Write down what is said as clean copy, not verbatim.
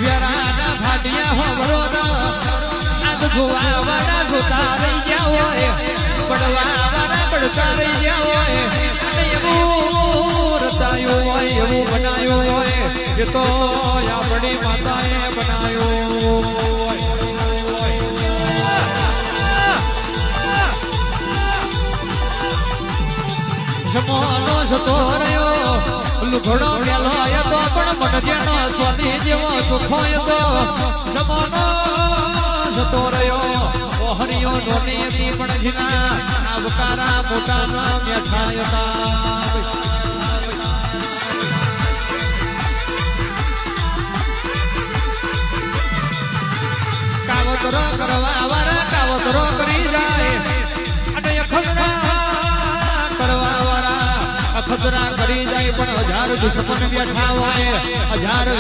વેરાના ભાટિયા હો બરોડા આજ જોવાવાળા જોતા રહી ગયા હોય પડવાવાળા પડતા રહી ગયા હોય એવું રચાયું હોય એવું બનાવ્યું હોય એ તો આપણી માતાએ બનાવ્યું જમવાનો જતો રહ્યો લુઘડો મેલો તો પણ મન જેનો સ્વામી જેવો દુખોય તો જમવાનો જતો રહ્યો ઓહરીઓ નોની હતી પણ જીના આવકારા મોટાના મેઠાયતા કાવતરો કરવા વાળા કાવતરો કરી જાય અને ખતરા કરી જાય પણ 1000 દુશ્મન બેઠા હોય 1000